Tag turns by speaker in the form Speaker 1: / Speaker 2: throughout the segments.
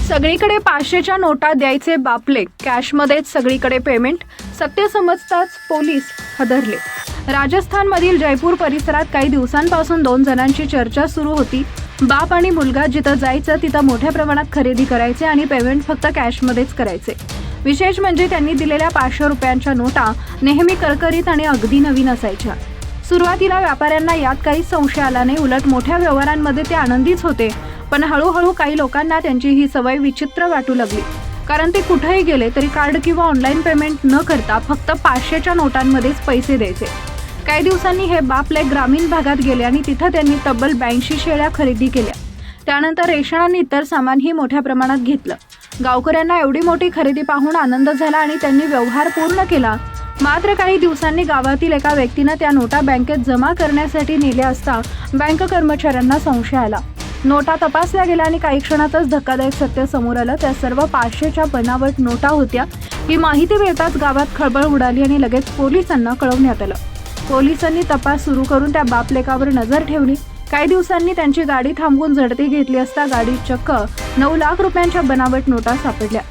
Speaker 1: सगळीकडे 500च्या नोटा द्यायचे बापले, कॅशमध्येच सगळीकडे पेमेंट. सत्य समजताच पोलीस हादरले. राजस्थानमधील जयपूर परिसरात काही दिवसांपासून 2 जणांची चर्चा सुरू होती. बाप आणि मुलगा जिथं जायचं तिथं मोठ्या प्रमाणात खरेदी करायचे आणि पेमेंट फक्त कॅशमध्येच करायचे. विशेष म्हणजे त्यांनी दिलेल्या 500 रुपयांच्या नोटा नेहमी करकरीत आणि अगदी नवीन असायच्या. सुरुवातीला व्यापाऱ्यांना यात काही संशय आला नाही, उलट मोठ्या व्यवहारांमध्ये ते आनंदीच होते. पण हळूहळू काही लोकांना त्यांची ही सवय विचित्र वाटू लागली, कारण ते कुठेही गेले तरी कार्ड किंवा ऑनलाईन पेमेंट न करता फक्त 500च्या नोटांमध्येच पैसे द्यायचे. काही दिवसांनी हे बापले ग्रामीण भागात गेले आणि तिथं त्यांनी तब्बल 82 शेळ्या खरेदी केल्या. त्यानंतर रेशन आणि इतर सामानही मोठ्या प्रमाणात घेतलं. गावकऱ्यांना एवढी मोठी खरेदी पाहून आनंद झाला आणि त्यांनी व्यवहार पूर्ण केला. मात्र काही दिवसांनी गावातील एका व्यक्तीनं त्या नोटा बँकेत जमा करण्यासाठी नेल्या असता बँक कर्मचाऱ्यांना संशय आला. नोटा तपासल्या गेल्या आणि काही क्षणातच धक्कादायक सत्य समोर आलं. त्या सर्व 500च्या बनावट नोटा होत्या. ही माहिती मिळताच गावात खळबळ उडाली आणि लगेच पोलिसांना कळवण्यात आलं. पोलिसांनी तपास सुरू करून त्या बापलेकावर नजर ठेवली. काही दिवसांनी त्यांची गाडी थांबवून झडती घेतली असता गाडीत चक्क 9 लाख रुपयांच्या बनावट नोटा सापडल्या.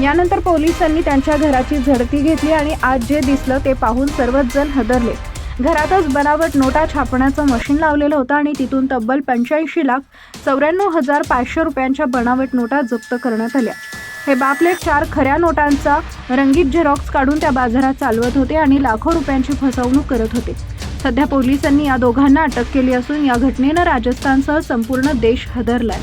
Speaker 1: यानंतर पोलिसांनी त्यांच्या घराची झडती घेतली आणि आज जे दिसलं ते पाहून सर्वच जण हादरले. घरातच बनावट नोटा छापण्याचं मशीन लावलेलं होतं आणि तिथून तब्बल 85,94,500 रुपयांच्या बनावट नोटा जप्त करण्यात आल्या. हे बापले 4 खऱ्या नोटांचा रंगीत झेरॉक्स काढून त्या बाजारात चालवत होते आणि लाखो रुपयांची फसवणूक करत होते. सध्या पोलिसांनी या दोघांना अटक केली असून या घटनेनं राजस्थानसह संपूर्ण देश हादरलाय.